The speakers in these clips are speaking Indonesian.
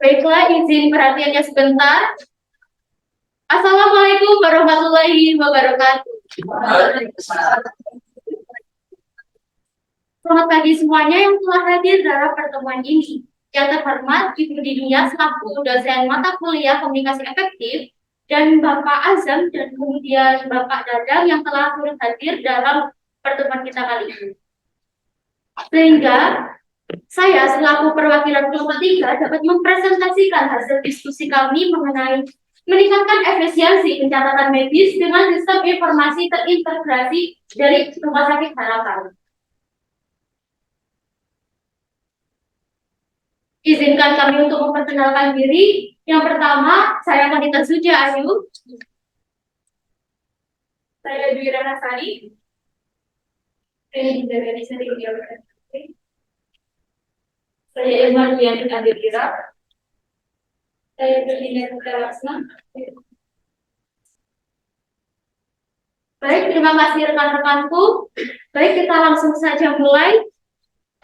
Baiklah, izin perhatiannya sebentar. Assalamualaikum warahmatullahi wabarakatuh. Selamat pagi semuanya yang telah hadir dalam pertemuan ini. Yang terhormat Ibu Dinia selaku dosen mata kuliah komunikasi efektif, dan Bapak Azam dan kemudian Bapak Dadang yang telah turut hadir dalam pertemuan kita kali ini. Sehingga saya selaku perwakilan kelompok 3 dapat mempresentasikan hasil diskusi kami mengenai meningkatkan efisiensi pencatatan medis dengan sistem informasi terintegrasi dari Rumah Sakit Harapan. Izinkan kami untuk memperkenalkan diri. Yang pertama, saya Wanita Suja Ayu. Saya Dwi Ranasari. Saya Irma Duyani Aditira. Saya Berlinia Kutalaksna. Baik, terima kasih rekan-rekanku. Baik, kita langsung saja mulai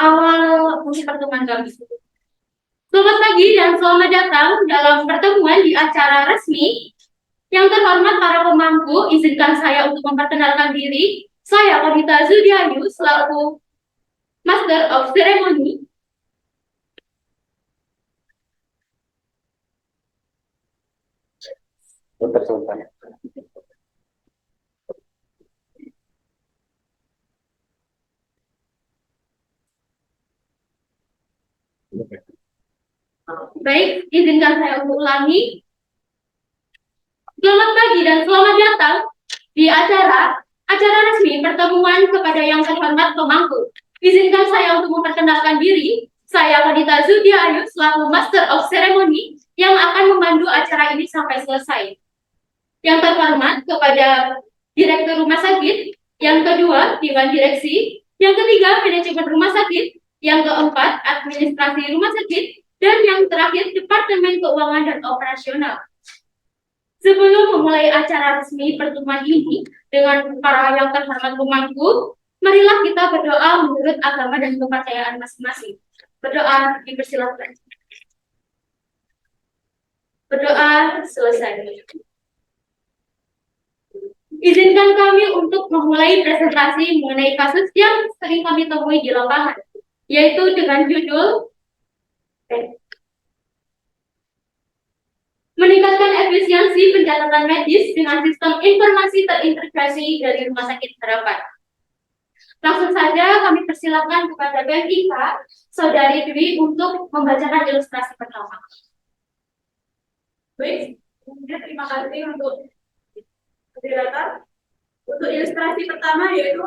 awal fungsi pertemuan kami. Selamat pagi dan selamat datang dalam pertemuan di acara resmi. Yang terhormat para pemangku, izinkan saya untuk memperkenalkan diri. Saya Wanita Zudiayu selaku Master of Ceremony. Baik, izinkan saya untuk ulangi. Selamat pagi dan selamat datang di acara resmi pertemuan kepada yang terhormat pemangku. Izinkan saya untuk memperkenalkan diri. Saya Wanita Zudiayu selaku Master of Ceremony yang akan memandu acara ini sampai selesai. Yang terhormat kepada Direktur Rumah Sakit, yang kedua Dewan Direksi, yang ketiga Manajemen Rumah Sakit, yang keempat Administrasi Rumah Sakit, dan yang terakhir Departemen Keuangan dan Operasional. Sebelum memulai acara resmi pertemuan ini dengan para yang terhormat pemangku, marilah kita berdoa menurut agama dan kepercayaan masing-masing. Berdoa dipersilakan. Berdoa selesai. Izinkan kami untuk memulai presentasi mengenai kasus yang sering kami temui di lapangan, yaitu dengan judul meningkatkan efisiensi pencatatan medis dengan sistem informasi terintegrasi dari Rumah Sakit Harapan. Langsung saja kami persilakan kepada BMIK, Saudari Dwi, untuk membacakan ilustrasi pertama. Baik, terima kasih untuk penjelasan. Untuk ilustrasi pertama yaitu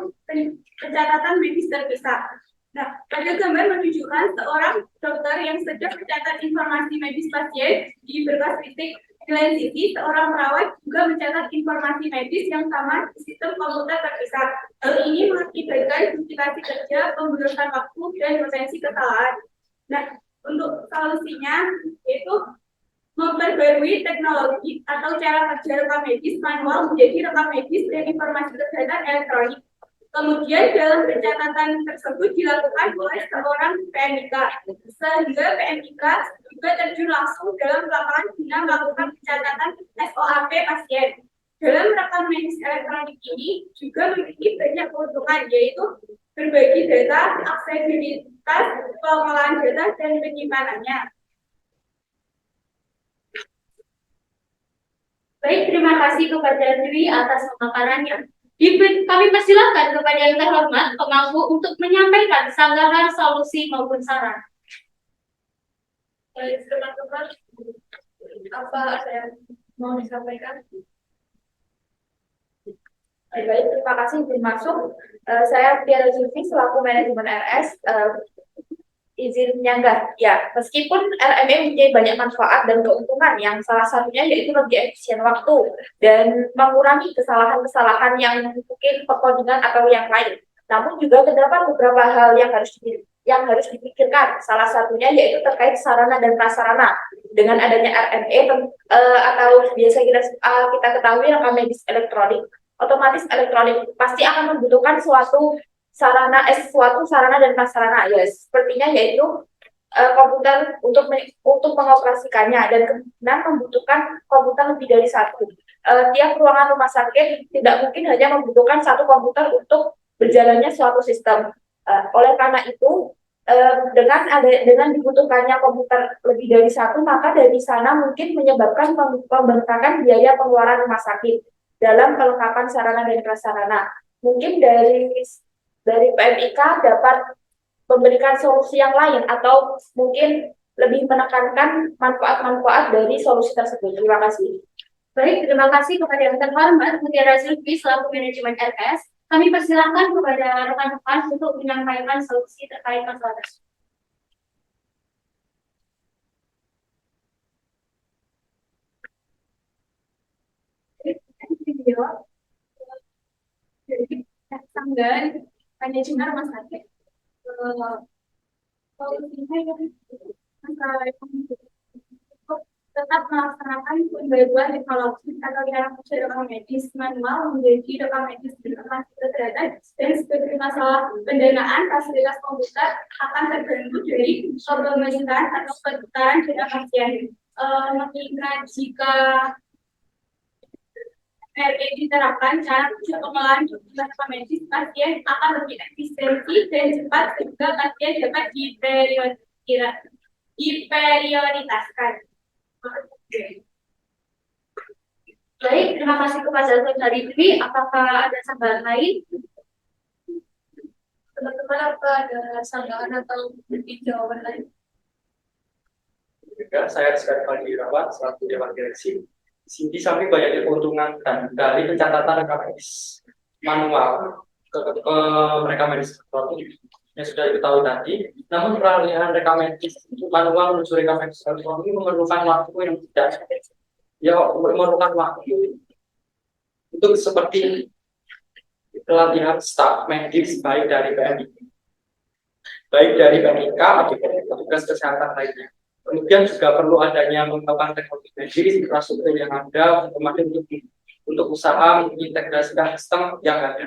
pencatatan medis terpisah. Nah, pada gambar menunjukkan seorang dokter yang sedang mencatat informasi medis pasien di berbagai titik. Di lain sisi, seorang perawat juga mencatat informasi medis yang sama di sistem komputer terpisah. Hal ini mengakibatkan duplikasi kerja, pemborosan waktu, dan potensi kesalahan. Nah, untuk solusinya yaitu memperbarui teknologi atau cara kerja rekam medis manual menjadi rekam medis dan informasi kesehatan elektronik. Kemudian dalam pencatatan tersebut dilakukan oleh seorang PMIK, sehingga PMIK juga terjun langsung dalam lapangan guna melakukan pencatatan SOAP pasien. Dalam rekam medis elektronik ini juga memiliki banyak keuntungan, yaitu berbagi data, aksesibilitas, pengolahan data, dan penyimpanannya. Baik, terima kasih kepada Dwi atas pemaparannya. Kami persilakan kepada yang terhormat pemangku untuk menyampaikan sanggahan, solusi maupun saran. Baik, teman-teman, apa saya mau disampaikan? Baik, terima kasih izin masuk. Saya Tiara Zulfi selaku manajemen RS. Izin menyanggah, ya, meskipun RME mempunyai banyak manfaat dan keuntungan yang salah satunya yaitu lebih efisien waktu dan mengurangi kesalahan-kesalahan yang mungkin perkodingan atau yang lain. Namun juga terdapat beberapa hal yang harus dipikirkan. Salah satunya yaitu terkait sarana dan prasarana. Dengan adanya RME atau biasa kita ketahui rekam medis elektronik, otomatis elektronik pasti akan membutuhkan suatu sarana dan prasarana, ya sepertinya yaitu komputer untuk mengoperasikannya, dan kemungkinan membutuhkan komputer lebih dari satu. Tiap ruangan rumah sakit tidak mungkin hanya membutuhkan satu komputer untuk berjalannya suatu sistem. Oleh karena itu, dengan dibutuhkannya komputer lebih dari satu, maka dari sana mungkin menyebabkan pembengkakan biaya pengeluaran rumah sakit dalam kelengkapan sarana dan prasarana. Mungkin dari PMIK dapat memberikan solusi yang lain, atau mungkin lebih menekankan manfaat-manfaat dari solusi tersebut. Terima kasih. Baik, terima kasih kepada yang terhormat Mutiara Zulfi selaku manajemen RS. Kami persilakan kepada rekan-rekan untuk menyampaikan solusi terkait masalah tersebut. Jadi, tanggal manajemen rumah sakit. Solusinya tetap melaksanakan pembaruan teknologi atau yang rekam medis manual menjadi rekam medis berbasis data, dan sebagai masalah pendanaan fasilitas komputer akan tergantung dari pemerintahan atau perputaran data pasien. Mengingat jika RE diterapkan, cara pengelolaan rekam medis pasien akan lebih efisiensi dan cepat, sehingga pasien dapat diprioritaskan. Baik, terima kasih kepada Saudari Dwi. Apakah ada tambahan lain? Teman-teman, apa ada tambahan atau jawaban lain? Juga saya sekali lagi dirawat selaku dewan direksi. Di samping banyaknya keuntungan dan dari pencatatan rekam medis manual ke rekam medis elektronik yang sudah diketahui tadi, namun peralihan rekam medis manual menuju rekam medis elektronik memerlukan waktu yang tidak, memerlukan waktu untuk seperti pelatihan staf medis baik dari PMIK atau petugas kesehatan lainnya. Kemudian juga perlu adanya mengembangkan teknologi medis, infrastruktur yang ada, untuk usaha mengintegrasikan sistem yang ada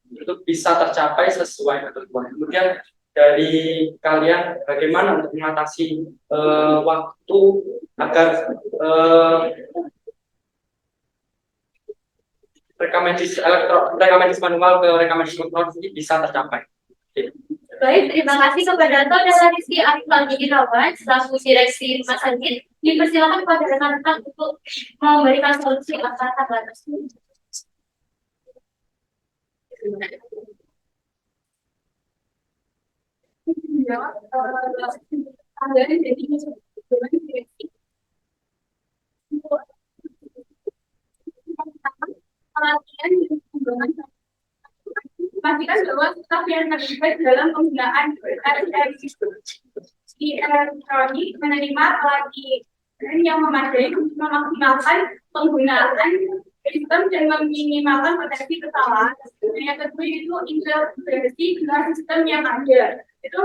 untuk bisa tercapai sesuai ketentuan. Kemudian dari kalian bagaimana untuk mengatasi waktu agar rekam medis manual ke rekam medis elektronik ini bisa tercapai. Baik, terima kasih kepada Saudara Rizky Arifal Irawan selaku direksi rumah sakit. Dipersilakan kepada rekan-rekan untuk memberikan solusi atas tambahan tersebut. Pastikan bahwa staf yang terlibat dalam penggunaan di elektronik menerima pelatih yang memadai untuk memaksimalkan penggunaan sistem dan meminimalkan potensi kesalahan. Yang kedua itu integrasi dengan sistem yang ada. Itu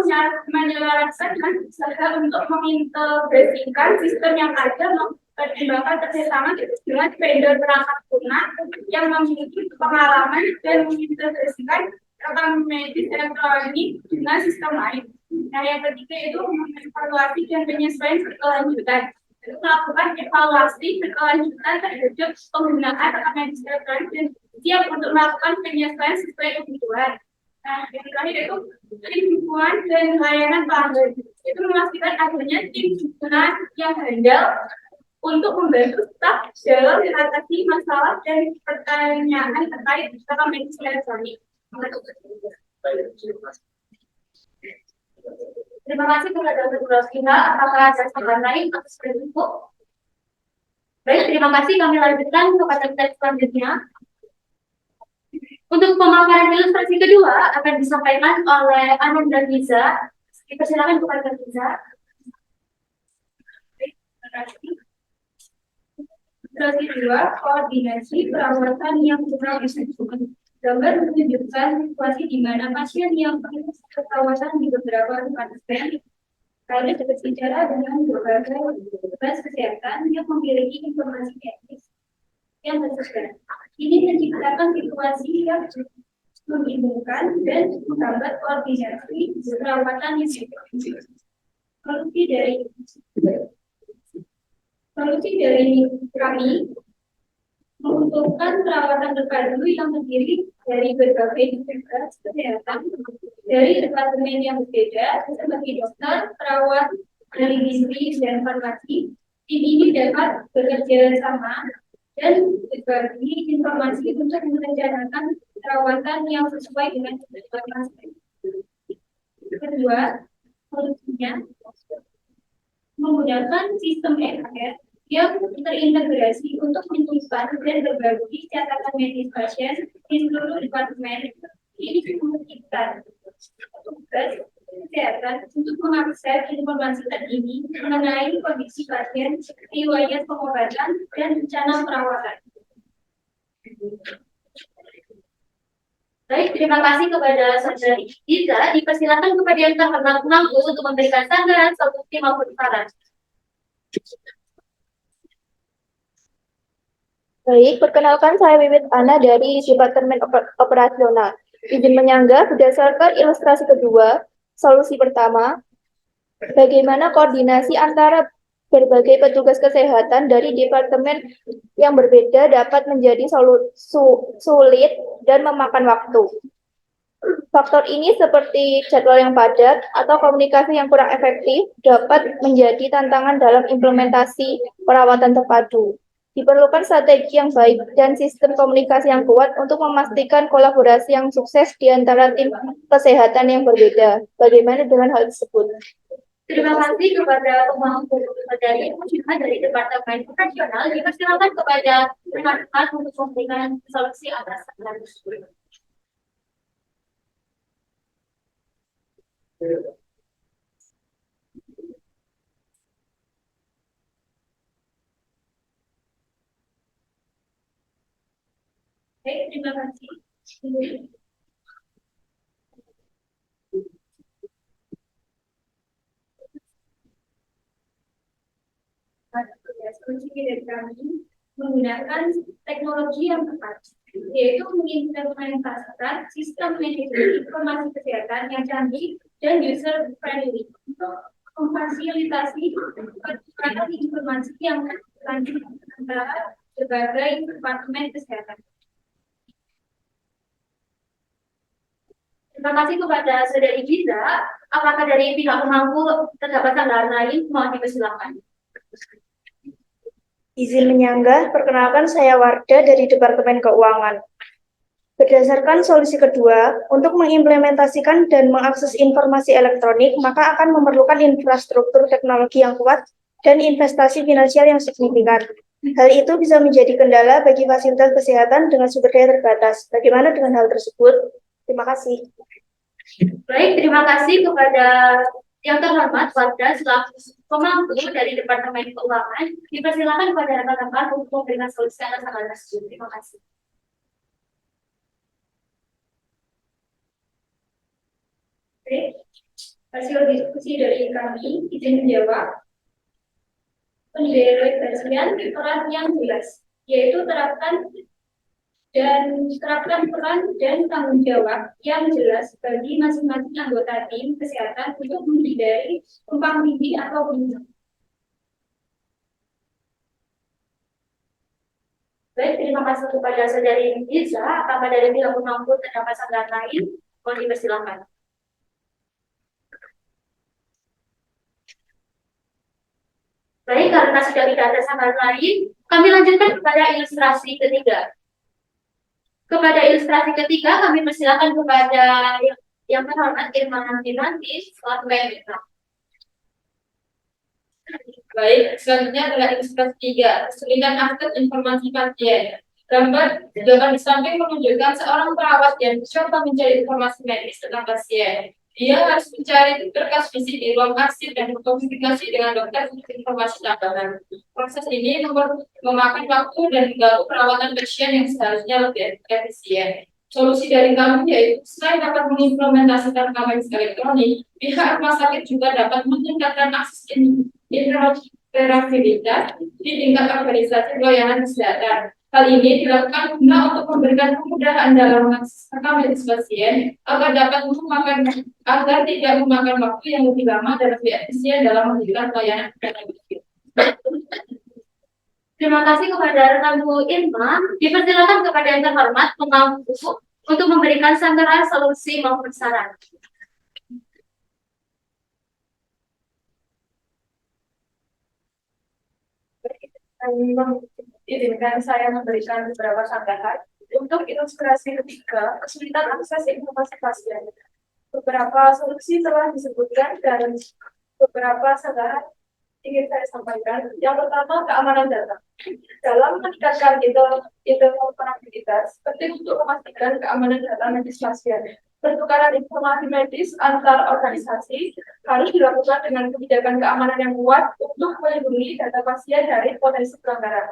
menyelaraskan usaha untuk mengintegrasikan sistem yang ada, mempertimbangkan kerjasama dengan vendor perangkat lunak yang memiliki pengalaman dan mengintegrasikan rekam medis elektronik dengan sistem lain. Nah, yang ketiga itu mengevaluasi dan penyesuaian berkelanjutan. Melakukan evaluasi berkelanjutan terhadap penggunaan rekam medis elektronik dan siap untuk melakukan penyesuaian sesuai kebutuhan. Nah, yang terakhir itu tim dukungan dan layanan pelanggan. Itu memastikan adanya tim dukungan yang handal untuk membantu staf dalam mengatasi masalah dan pertanyaan terkait rekam medis elektronik. Terima kasih kepada kedua pihak. Apakah ada tambahan lain atau seperti itu? Baik, terima kasih. Kami lanjutkan kepada tes selanjutnya. Untuk pemaparan ilustrasi kedua akan disampaikan oleh Anum dan Liza. Dipersilakan kepada Liza. Ilustrasi kedua, koordinasi perawatan yang kurang efektif. Gambar menunjukkan situasi di mana pasien yang perlu perawatan di beberapa tempat kesehatan harus berbicara dengan berbagai petugas kesehatan yang memiliki informasi medis yang tersebar. Ini menciptakan situasi yang membingungkan dan menghambat koordinasi perawatan yang efektif. Solusi dari solusi dari kami mengusulkan perawatan terpadu yang terdiri dari berbagai fasilitas kesehatan dari departemen yang berbeda seperti dokter, perawat, ahli gizi, dan farmasi. Tim ini dapat bekerja sama dan berbagi informasi untuk merencanakan perawatan yang sesuai dengan kebutuhan masing-masing. Kedua, solusinya menggunakan sistem EHR yang terintegrasi untuk menyimpan dan berbagi catatan medis pasien di seluruh departemen. Ini memungkinkan petugas kesehatan untuk mengakses informasi terkini mengenai kondisi pasien, riwayat pengobatan, dan rencana perawatan. Baik, terima kasih kepada Saudara Iza. Dipersilakan kepada yang terhormat Mampus untuk memberikan sanggahan, solusi maupun saran. Baik, perkenalkan saya Wiwit Ana dari Departemen Operasional. Izin menyanggah berdasarkan ilustrasi kedua, solusi pertama, bagaimana koordinasi antara berbagai petugas kesehatan dari departemen yang berbeda dapat menjadi sulit dan memakan waktu. Faktor ini seperti jadwal yang padat atau komunikasi yang kurang efektif dapat menjadi tantangan dalam implementasi perawatan terpadu. Diperlukan strategi yang baik dan sistem komunikasi yang kuat untuk memastikan kolaborasi yang sukses di antara tim kesehatan yang berbeda. Bagaimana dengan hal tersebut? Terima kasih kepada pemangku dari Departemen Operasional. Dipersilakan kepada rekan-rekan untuk memberikan solusi atas hal tersebut. Baik, terima kasih. Solusi dari kami menggunakan teknologi yang tepat, yaitu mengimplementasikan sistem manajemen informasi kesehatan yang canggih dan user friendly untuk memfasilitasi pertukaran informasi yang lanjut antara berbagai departemen kesehatan. Terima kasih kepada Saudari Giza. Apakah dari pihak pemangku terdapat sanggahan lain? Mohon dipersilakan. Izin menyanggah, perkenalkan saya Wardah dari Departemen Keuangan. Berdasarkan solusi kedua, untuk mengimplementasikan dan mengakses informasi elektronik, maka akan memerlukan infrastruktur teknologi yang kuat dan investasi finansial yang signifikan. Hal itu bisa menjadi kendala bagi fasilitas kesehatan dengan sumber daya terbatas. Bagaimana dengan hal tersebut? Terima kasih. Baik, terima kasih kepada yang terhormat Wardah selaku pemangku dari Departemen Keuangan. Dipersilakan kepada rekan-rekan untuk memberikan solusi atas hal tersebut. Terima kasih. Baik, hasil diskusi dari kami izin menjawab. Pendelegasian peran yang jelas, yaitu terapkan peran dan tanggung jawab yang jelas bagi masing-masing anggota tim kesehatan untuk menghindari tumpang tindih atau bimbang. Baik, terima kasih kepada Saudari Giza. Apakah dari pihak pemangku terdapat sanggahan lain? Mohon dipersilakan. Baik, karena sudah tidak ada sanggahan lain, kami lanjutkan kepada ilustrasi ketiga. Kepada ilustrasi ketiga, kami persilakan kepada yang terhormat Irman Nanti selaku BMK. Baik, selanjutnya adalah ilustrasi 3, kesulitan akses informasi pasien. Gambar di samping menunjukkan seorang perawat yang mencoba mencari informasi medis tentang pasien. Dia harus mencari berkas fisik di ruang arsip dan berkomunikasi dengan dokter untuk informasi tambahan. Proses ini memakan waktu dan mengganggu perawatan pasien yang seharusnya lebih efisien. Solusi dari kami yaitu selain dapat mengimplementasikan kamera elektronik, pihak rumah sakit juga dapat meningkatkan akses interoperabilitas di tingkat organisasi pelayanan kesehatan. Hal ini dilakukan guna untuk memberikan kemudahan dalam mengakses rekam medis pasien agar tidak memakan waktu yang lebih lama dan lebih efisien dalam memberikan pelayanan kepada pasien. Terima kasih kepada rekan Bu Irma. Dipersilakan kepada yang terhormat pemangku untuk memberikan sanggahan, solusi maupun saran. Izinkan saya memberikan beberapa sanggahan. Untuk ilustrasi ketiga, kesulitan akses informasi pasien. Beberapa solusi telah disebutkan dan beberapa sanggahan ingin saya sampaikan. Yang pertama, keamanan data. Dalam meningkatkan interoperabilitas, penting untuk memastikan keamanan data medis pasien. Pertukaran informasi medis antar organisasi harus dilakukan dengan kebijakan keamanan yang kuat untuk melindungi data pasien dari potensi pelanggaran.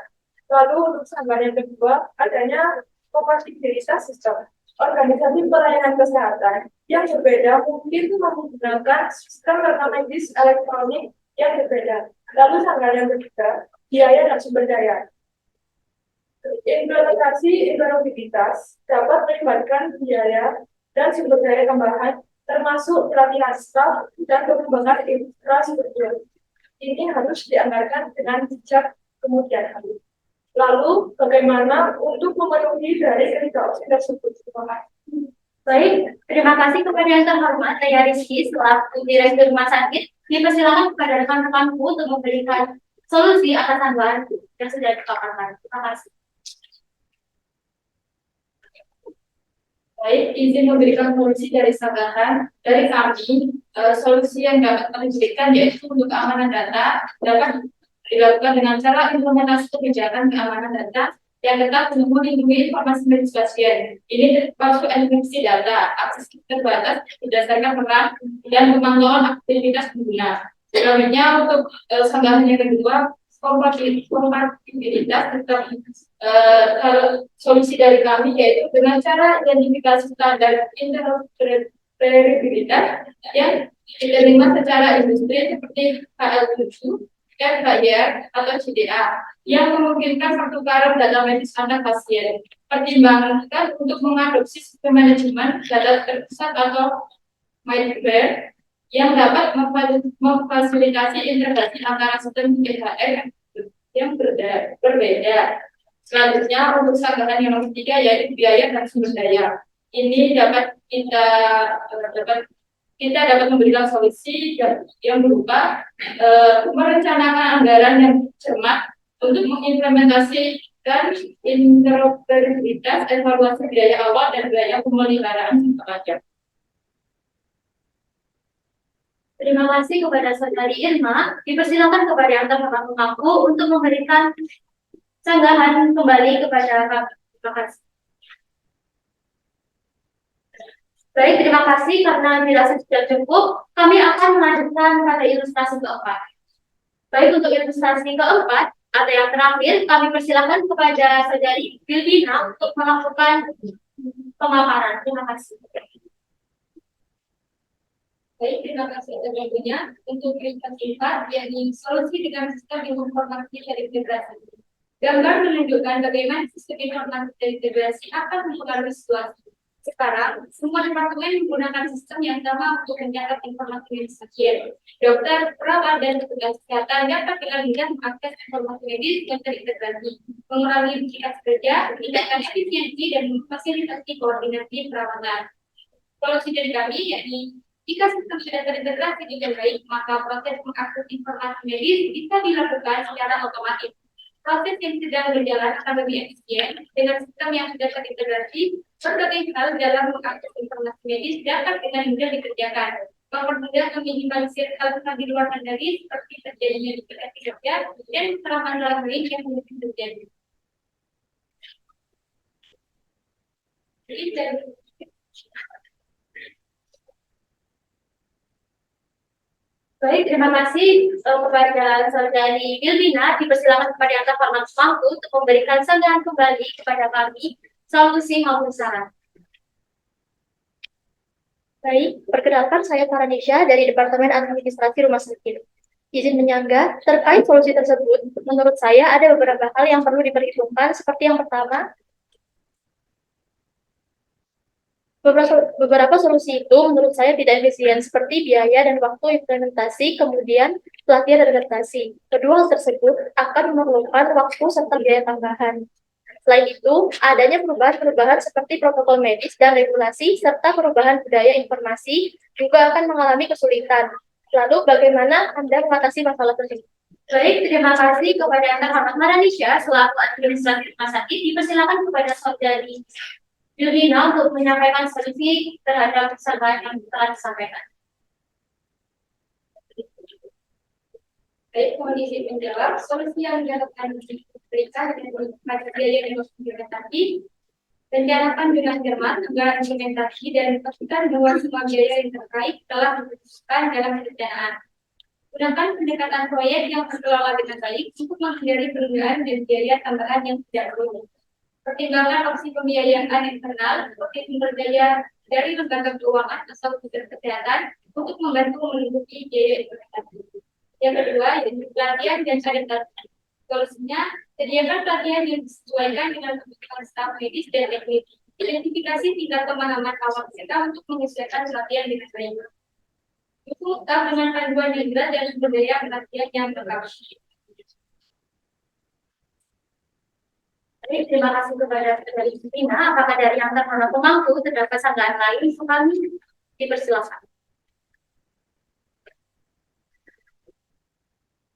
Lalu untuk sanggahan yang kedua, adanya kompatibilitas sistem. Organisasi pelayanan kesehatan yang berbeda mungkin menggunakan sistem rekam medis elektronik yang berbeda. Lalu sanggahan yang ketiga, biaya dan sumber daya. Implementasi interoperabilitas dapat melibatkan biaya dan sumber daya tambahan, termasuk pelatihan staf dan pengembangan infrastruktur. Ini harus dianggarkan dengan bijak kemudian hari. Lalu, bagaimana untuk memenuhi dari ketiga opsi tersebut? Terima kasih. Baik, terima kasih kepada yang terhormat saya Rizky selaku Direktur Rumah Sakit. Dipersilakan kepada rekan-rekanku untuk memberikan solusi atas sanggahan yang sudah dipaparkan. Terima kasih. Baik, izin memberikan solusi dari sanggahan dari kami. Solusi yang dapat kami berikan yaitu untuk keamanan data dapat dilakukan dengan cara implementasi kebijakan keamanan data yang tetap melindungi informasi medis pasien. Ini termasuk enkripsi data, akses terbatas berdasarkan peran dan pemantauan aktivitas pengguna. Selanjutnya untuk sanggahan yang kedua, kompatibilitas tetap solusi dari kami yaitu dengan cara identifikasi standar interoperabilitas yang diterima secara industri seperti HL7, FHIR atau CDA yang memungkinkan pertukaran data medis antar pasien. Pertimbangkan untuk mengadopsi sistem manajemen data terpusat atau middleware yang dapat memfasilitasi integrasi antara sistem CHR yang berbeda. Selanjutnya untuk sanggahan yang ketiga yaitu biaya dan sumber daya. Ini kita dapat memberikan solusi yang berupa merencanakan anggaran yang cermat untuk mengimplementasikan interoperabilitas, evaluasi biaya awal dan biaya pemeliharaan jangka panjang. Terima kasih kepada Saudari Irma. Dipersilakan kepada yang terhormat pemangku untuk memberikan sanggahan kembali kepada kami. Terima kasih. Baik, terima kasih karena dirasa sudah cukup. Kami akan melanjutkan pada ilustrasi keempat. Baik, untuk ilustrasi keempat, atau yang terakhir, kami persilakan kepada Saudari Bilbina untuk melakukan pemaparan. Terima kasih. Baik, terima kasih atas waktunya. Untuk ilustrasi 4, yakni solusi dengan sistem informasi terintegrasi. Gambar menunjukkan bagaimana sistem informasi terintegrasi akan mempengaruhi situasi. Sekarang, semua departemen menggunakan sistem yang sama untuk mencatat informasi medis pasien. Dokter, perawat, dan petugas kesehatan dapat dengan mudah mengakses informasi medis yang terintegrasi, mengurangi duplikat kerja, meningkatkan efisiensi, dan memfasilitasi koordinasi perawatan. Solusi dari kami yakni jika sistem sudah terintegrasi dengan baik, maka proses mengakses informasi medis bisa dilakukan secara otomatis. Proses yang sedang berjalan akan lebih efisien dengan sistem yang sudah terintegrasi. Berbagai hal dalam mengakses informasi medis dapat dengan mudah dikerjakan. Mempermudah meminimalisir hal-hal di luar kendali seperti terjadinya duplikasi kerja dan kesalahan lain yang mungkin terjadi. Baik, terima kasih kepada Saudari Bilbina. Dipersilakan kepada yang terhormat pemangku untuk memberikan sanggahan kembali kepada kami, solusi maupun saran. Baik, perkenalkan saya Faranisha dari Departemen Administrasi Rumah Sakit. Izin menyanggah, terkait solusi tersebut, menurut saya ada beberapa hal yang perlu diperhitungkan, seperti yang pertama, beberapa solusi itu menurut saya tidak efisien, seperti biaya dan waktu implementasi, kemudian pelatihan dan adaptasi. Kedua hal tersebut akan memerlukan waktu serta biaya tambahan. Selain itu, adanya perubahan-perubahan seperti protokol medis dan regulasi, serta perubahan budaya informasi juga akan mengalami kesulitan. Lalu, bagaimana Anda mengatasi masalah tersebut? Baik, terima kasih kepada Yang Terhormat Maranisha selaku administratif rumah sakit. Dipersilakan kepada Saudari Yurina untuk menyampaikan solusi terhadap kesalahan yang telah disampaikan. Baik, mohon izin menjawab. Solusi yang diharapkan diberikan dengan biaya yang disebutkan tadi dan diharapkan dengan cermat agar implementasi dan memastikan bahwa semua biaya yang terkait telah diputuskan dalam perencanaan. Gunakan pendekatan proyek yang terkelola dengan baik untuk menghindari penundaan dan biaya tambahan yang tidak perlu. Pertimbangkan opsi pembiayaan internal seperti sumber daya dari lembaga keuangan atau bidang kesehatan untuk membantu menutupi biaya implementasi. Yang kedua, yaitu pelatihan dan adaptasi. Solusinya, sediakan pelatihan yang disesuaikan dengan kebutuhan staf medis dan teknik. Identifikasi tingkat pemahaman awal mereka untuk menyesuaikan pelatihan dengan baik. Dukung staf dengan panduan yang jelas dan sumber daya pelatihan yang lengkap. Baik, terima kasih kepada Saudari Justina. Apakah dari Yang Terhormat Pemangku terdapat sanggahan lain? Kami dipersilakan.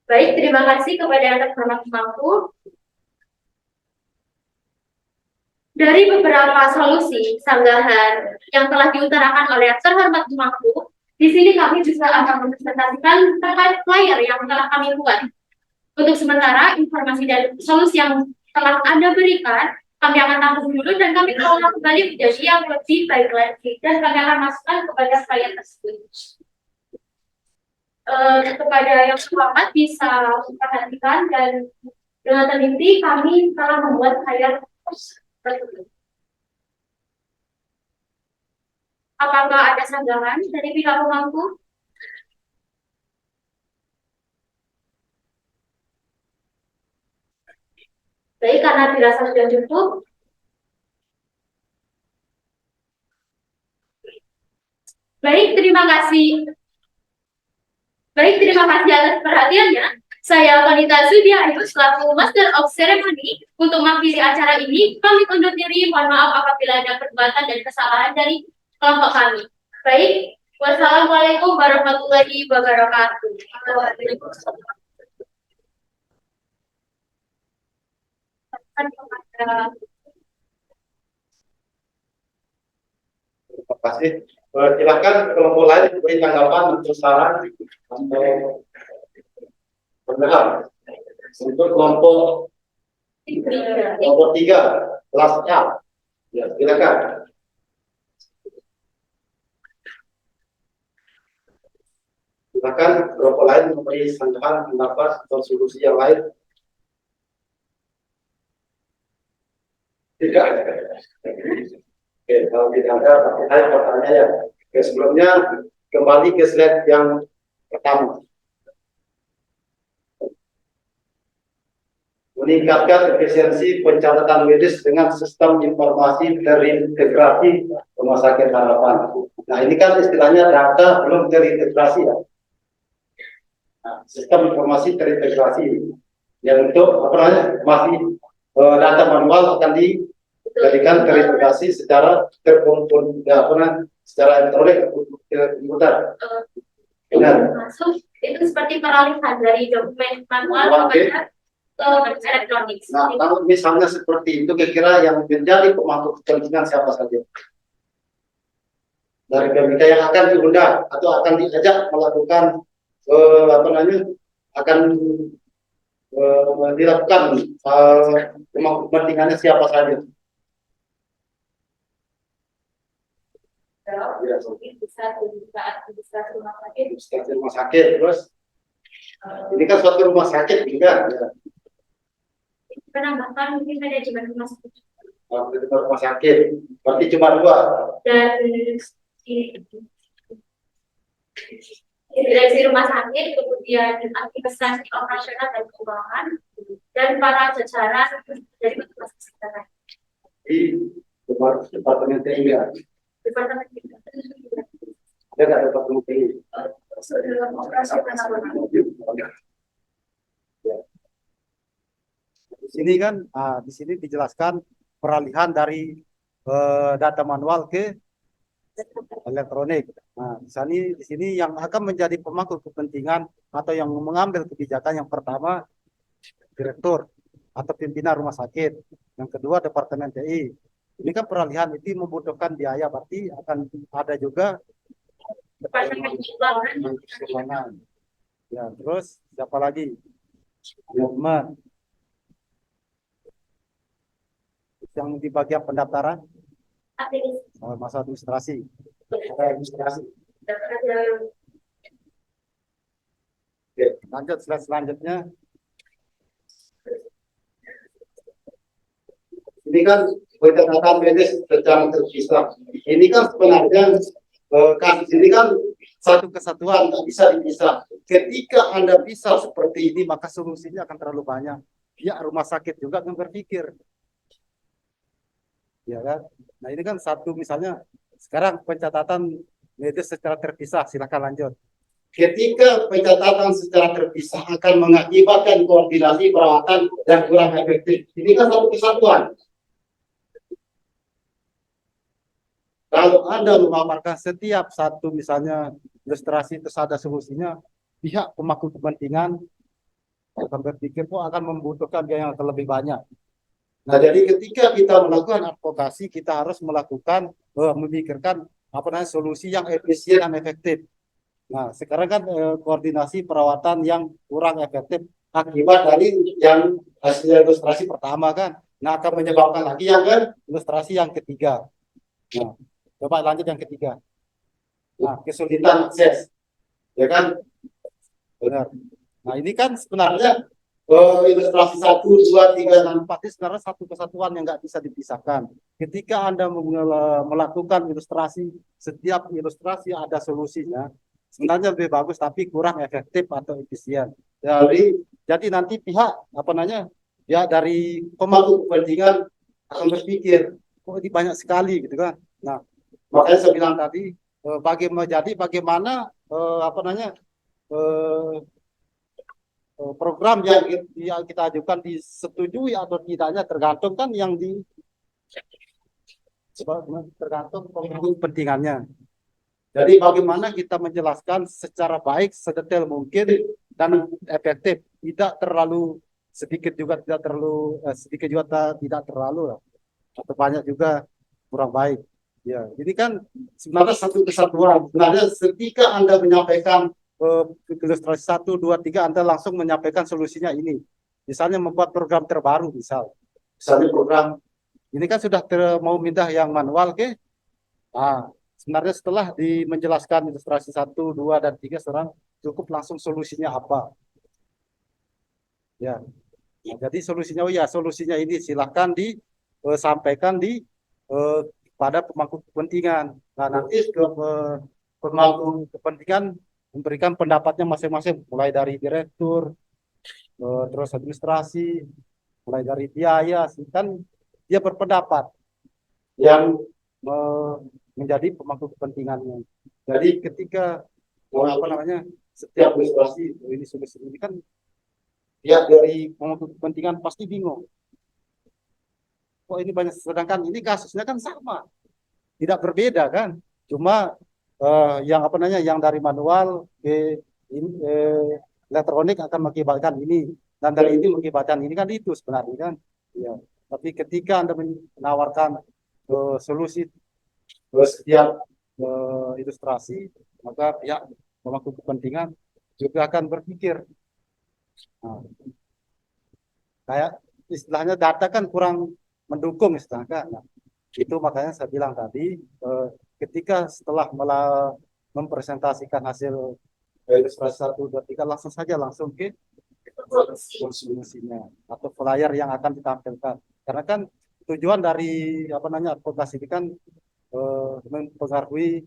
Baik, terima kasih kepada Yang Terhormat Pemangku. Dari beberapa solusi sanggahan yang telah diutarakan oleh Yang Terhormat Pemangku, di sini kami bisa akan mempresentasikan terkait flyer yang telah kami buat. Untuk sementara, informasi dan solusi yang telah Anda berikan, kami akan tanggung dulu dan kami akan kembali menjadi yang lebih baik lagi dan kami akan masukkan kepada flyer tersebut. Kepada yang terhormat bisa memperhatikan dan dengan teliti kami telah membuat flyer tersebut. Apakah ada sanggahan dari pihak pemangku? Baik, karena dirasa sudah cukup. Baik, terima kasih. Baik, terima kasih atas perhatiannya. Saya Wanita Sudia Ayu selaku Master of Ceremony untuk mengakhiri acara ini. Kami undur diri. Mohon maaf apabila ada perbuatan dan kesalahan dari kelompok kami. Baik, wassalamualaikum warahmatullahi wabarakatuh. Terima kasih. Silakan kelompok lain beri tanggapan untuk saran atau pendapat. Untuk kelompok 3 kelas A, ya silakan. Silakan kelompok lain memberi tanggapan, pendapat atau solusi yang lain. Tidak. Oke, kalau tidak ada, saya bertanya ya. Oke, sebelumnya kembali ke slide yang pertama. Meningkatkan efisiensi pencatatan medis dengan sistem informasi terintegrasi rumah sakit harapan. Nah, ini kan istilahnya data belum terintegrasi ya. Nah, sistem informasi terintegrasi yang untuk apa namanya masih data manual akan dijadikan terintegrasi secara terkompon, ya, secara elektronik komputer. Benar. Masuk itu seperti peralihan dari dokumen manual kepada elektronik. Nah, kalau misalnya seperti itu, kira-kira yang menjadi pemangku kepentingan siapa saja? Dari pemika yang akan diundang atau akan diajak melakukan apa namanya akan dilakukan pemangku kepentingannya siapa saja? Ya, Bisa rumah sakit. rumah sakit, terus ini kan suatu rumah sakit juga. Ya. Penambahkan mungkin manajemen rumah sakit. Rumah sakit, berarti cuma 2. Dan direksi rumah sakit, kemudian administrasi operasional dan keuangan, dan para jajaran dari petugas kesehatan. Di departemen TI ya. Departemen Ada nggak departemen TI? dalam operasi penanganan. Di sini kan, di sini dijelaskan peralihan dari data manual ke elektronik. Nah, di sini yang akan menjadi pemangku kepentingan atau yang mengambil kebijakan yang pertama direktur atau pimpinan rumah sakit, yang kedua departemen TI. Ini kan peralihan itu membutuhkan biaya, berarti akan ada juga keuangan. Ya, terus siapa lagi? Manajemen. Yang di bagian pendaftaran, masa administrasi. Lanjut slide selanjutnya. Ini kan pencatatan medis secara terpisah. Ini kan sebenarnya kasus ini kan satu kesatuan, nggak bisa dipisah. Ketika Anda bisa seperti ini, Maka solusinya akan terlalu banyak. Pihak rumah sakit juga akan berpikir. Ya kan? Nah, ini kan satu misalnya sekarang pencatatan medis secara terpisah, silakan lanjut. ketika pencatatan secara terpisah akan mengakibatkan koordinasi perawatan yang kurang efektif. Ini kan satu kesatuan. Kalau Anda memaparkan setiap satu misalnya ilustrasi terus ada solusinya, pihak pemangku kepentingan akan berpikir kok akan membutuhkan biaya yang terlebih banyak. Nah, jadi ketika kita Melakukan melakukan advokasi, kita harus melakukan memikirkan apa namanya solusi yang efisien dan efektif. Nah, sekarang kan koordinasi perawatan yang kurang efektif akibat dari yang hasil ilustrasi pertama kan. Nah, akan menyebabkan lagi yang kan ilustrasi yang ketiga. Nah, coba lanjut yang ketiga. Nah, kesulitan akses, ya kan? benar. Nah, ini kan sebenarnya Ilustrasi 1, 2, 3, dan 4 ini sebenarnya satu kesatuan yang nggak bisa dipisahkan. Ketika Anda melakukan ilustrasi, setiap ilustrasi ada solusinya, sebenarnya lebih bagus tapi kurang efektif atau efisien. Jadi nanti pihak apa namanya ya dari pemangku kepentingan akan berpikir, kok ini banyak sekali gitu kan. Nah, makanya saya bilang tadi bagaimana apa namanya program yang kita ajukan disetujui atau tidaknya tergantung kan yang tergantung pemangku kepentingannya. Jadi bagaimana kita menjelaskan secara baik, sedetail mungkin dan efektif, tidak terlalu sedikit juga tidak terlalu sedikit juga tidak terlalu atau banyak juga kurang baik. Ya, jadi kan sebenarnya satu kesatuan. Sebenarnya ketika Anda menyampaikan ilustrasi 1, 2, 3, Anda langsung menyampaikan solusinya ini. Misalnya membuat program terbaru, misalnya program ini kan sudah mau pindah yang manual ke. Nah, sebenarnya setelah menjelaskan ilustrasi 1, 2, dan 3, sekarang cukup langsung solusinya apa. Ya, nah, jadi solusinya ini silahkan disampaikan pada pemangku kepentingan. Nah, nanti pemangku kepentingan memberikan pendapatnya masing-masing, mulai dari direktur, terus administrasi, mulai dari biaya, kan dia berpendapat yang menjadi pemangku kepentingannya. Jadi ketika apa namanya setiap ilustrasi ini solusi ini kan ya dari pemangku kepentingan pasti bingung. Kok ini banyak, sedangkan ini kasusnya kan sama, tidak berbeda kan, cuma yang apa namanya yang dari manual ke elektronik akan mengakibatkan ini dan dari ini mengakibatkan ini kan itu sebenarnya kan. Ya, tapi ketika Anda menawarkan solusi setiap ilustrasi, maka pihak pemangku kepentingan juga akan berpikir. Nah, kayak istilahnya data kan kurang mendukung istilahnya. Nah, itu makanya saya bilang tadi ketika setelah mempresentasikan hasil ilustrasi 1, 2, 3 langsung ke solusinya atau flyer yang akan ditampilkan. Karena kan tujuan dari apa namanya advokasi ini kan mempengaruhi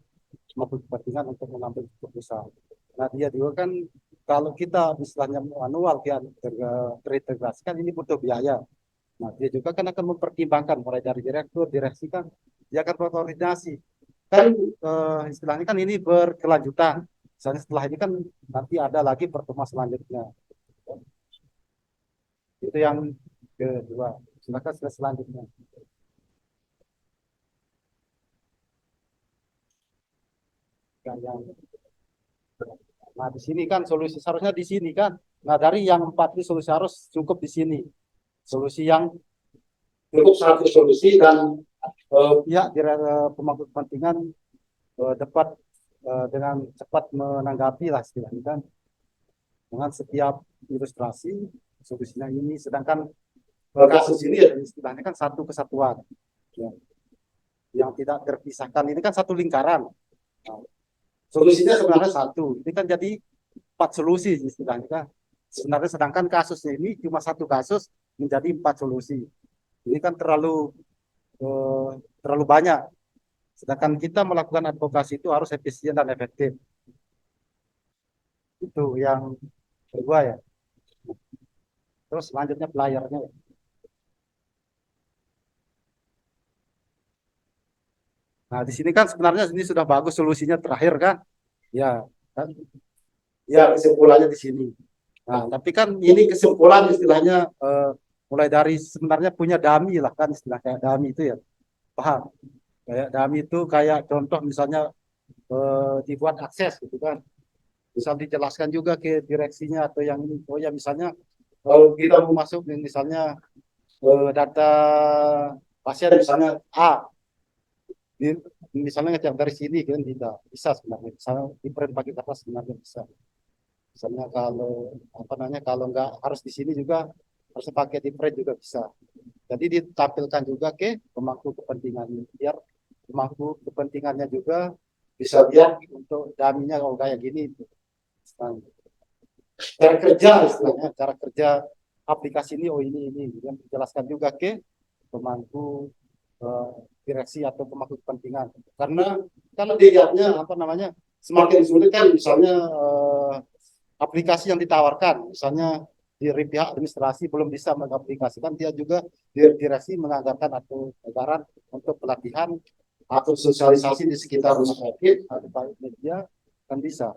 pemangku kepentingan untuk mengambil keputusan. Nah, dia juga kan kalau kita misalnya manual yang terintegrasi kan ini butuh biaya. Nah, dia juga kan akan mempertimbangkan mulai dari direktur, direksi kan dia akan berkoordinasi. Kan istilahnya kan ini berkelanjutan. Misalnya setelah ini kan nanti ada lagi pertemuan selanjutnya. Itu yang kedua. Silakan selanjutnya. Yang Nah, di sini kan solusi seharusnya di sini kan. Nah, dari yang 4 ini solusi harus cukup di sini. Solusi yang cukup satu solusi dan pihak pemangku kepentingan dapat dengan cepat menanggapi lah istilahnya kan dengan setiap ilustrasi solusinya ini. Sedangkan kasus ini ya, istilahnya kan satu kesatuan ya, yang tidak terpisahkan. Ini kan satu lingkaran. Nah, solusinya sebenarnya satu. Ini kan jadi 4 solusi istilahnya kan. Sebenarnya sedangkan kasusnya ini cuma satu kasus menjadi 4 solusi. Ini kan terlalu banyak. Sedangkan kita melakukan advokasi itu harus efisien dan efektif. Itu yang kedua ya. Terus selanjutnya pelayarnya. Nah, di sini kan sebenarnya ini sudah bagus solusinya terakhir kan. Ya, kan? Ya kesimpulannya di sini. Nah, tapi kan ini kesimpulan istilahnya mulai dari sebenarnya punya dummy lah kan istilah kayak dummy itu ya. Paham? Kayak dummy itu kayak contoh misalnya dibuat akses gitu kan. Bisa dijelaskan juga ke direksinya atau yang ini. Oh ya misalnya kalau kita mau masuk misalnya data pasien misalnya A, misalnya ngecek dari sini kan tidak bisa sebenarnya. Misalnya di print pakai kertas sebenarnya bisa. Misalnya kalau apa namanya kalau nggak harus di sini juga harus pakai di print juga bisa. Jadi ditampilkan juga ke pemangku kepentingannya biar pemangku kepentingannya juga bisa lihat untuk daminya kalau kayak gini. Nah, cara kerja istilahnya, cara kerja aplikasi ini, oh ini yang dijelaskan juga ke pemangku direksi atau pemangku kepentingan. Karena kalau dilihatnya apa namanya semakin sulit kan misalnya aplikasi yang ditawarkan, misalnya di pihak administrasi belum bisa mengaplikasikan, dia juga direksi menganggarkan atau anggaran untuk pelatihan atau sosialisasi di sekitar rumah sakit atau media kan bisa.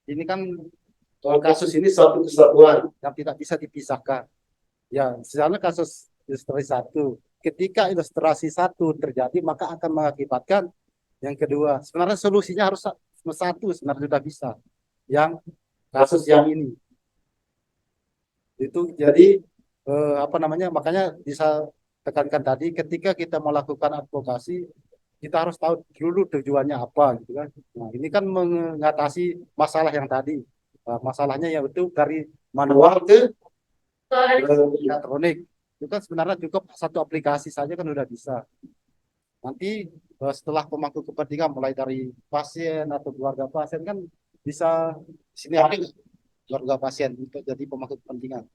Ini kan kasus ini suatu kesatuan yang tidak bisa dipisahkan. Ya, misalnya kasus ilustrasi satu, ketika ilustrasi satu terjadi maka akan mengakibatkan yang kedua. Sebenarnya solusinya harus satu, sebenarnya sudah bisa. Yang kasus yang ini itu jadi apa namanya makanya bisa tekankan tadi ketika kita melakukan advokasi kita harus tahu dulu tujuannya apa gitu kan. Nah, ini kan mengatasi masalah yang tadi. Masalahnya yaitu dari manual ke elektronik. Itu kan sebenarnya cukup satu aplikasi saja kan sudah bisa. Nanti setelah pemangku kepentingan mulai dari pasien atau keluarga pasien kan bisa sini ada keluarga pasien untuk jadi pemangku kepentingan.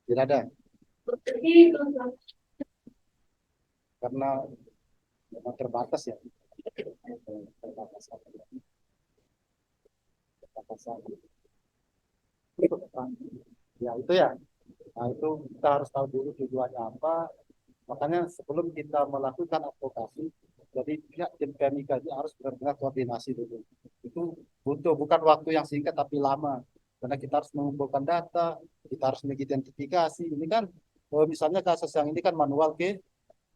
Tidak ada. Karena terbatas ya. Ya itu ya. Nah itu kita harus tahu dulu tujuannya apa. Makanya sebelum kita melakukan advokasi, jadi pihak tim PMIK ini harus benar-benar koordinasi dulu. Itu butuh bukan waktu yang singkat tapi lama. Karena kita harus mengumpulkan data, kita harus mengidentifikasi. Ini kan misalnya kasus yang ini kan manual ke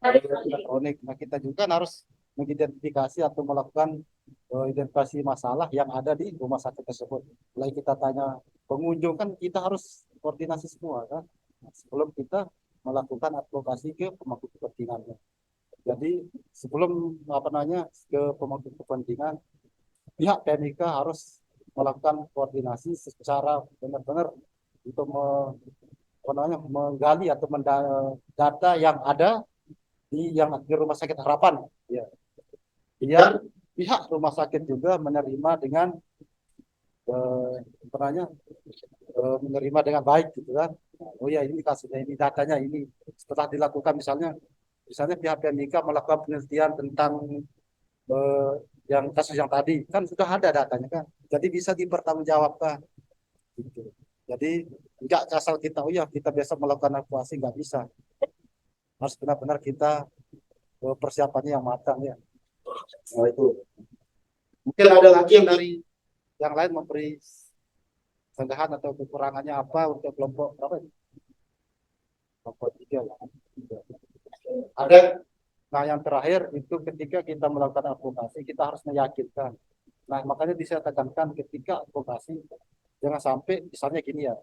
elektronik. Nah kita juga harus mengidentifikasi atau melakukan identifikasi masalah yang ada di rumah sakit tersebut. Mulai kita tanya pengunjung kan kita harus koordinasi semua kan. Nah, sebelum kita melakukan advokasi ke pemangku kepentingannya. Jadi sebelum apa namanya ke pemangku kepentingan, pihak PMIK harus melakukan koordinasi secara benar-benar untuk menggali atau mendata yang ada di rumah sakit harapan. Ya. Biar pihak rumah sakit juga menerima dengan menerima dengan baik gitu kan. Oh ya ini kasusnya ini datanya ini setelah dilakukan misalnya pihak PMIK melakukan penelitian tentang eh, yang kasus yang tadi kan sudah ada datanya kan, jadi bisa dipertanggungjawabkan gitu. Jadi enggak asal kita oh ya kita biasa melakukan evakuasi, nggak bisa, harus benar-benar kita persiapannya yang matang ya. Nah, itu mungkin ada lagi yang dari yang lain memberi sanggahan atau kekurangannya apa untuk kelompok apa ini? Kelompok 3 ya. Ada. Nah, yang terakhir itu ketika kita melakukan advokasi, kita harus meyakinkan. Nah, makanya bisa tekankan ketika advokasi, jangan sampai misalnya gini ya,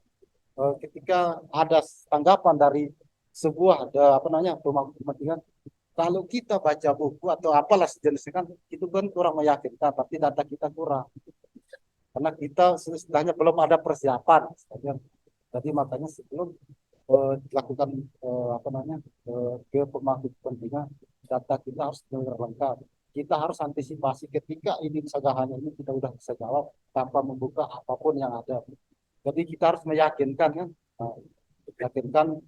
ketika ada tanggapan dari sebuah ada apa namanya pemangku kepentingan, kalau kita baca buku atau apalah sejenisnya kan, itu kan kurang meyakinkan, tapi data kita kurang. Karena kita istilahnya belum ada persiapan. Istilahnya. Jadi makanya sebelum dilakukan apa namanya ke pemangku kepentingan, data kita harus benar lengkap. Kita harus antisipasi ketika ini sanggahannya ini kita udah bisa jawab tanpa membuka apapun yang ada. Jadi kita harus meyakinkan kan, meyakinkan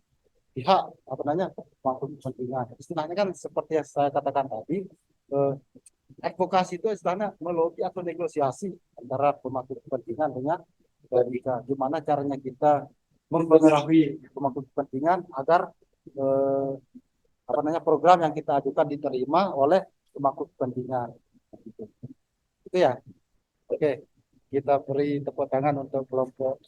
pihak apa namanya pemangku kepentingan. Istilahnya kan seperti yang saya katakan tadi, advokasi itu istilahnya melobi atau negosiasi antara pemangku kepentingan dengan BMIK. Gimana caranya kita mempengaruhi pemangku kepentingan agar apa namanya program yang kita ajukan diterima oleh pemangku kepentingan. Itu ya. Oke, kita beri tepuk tangan untuk kelompok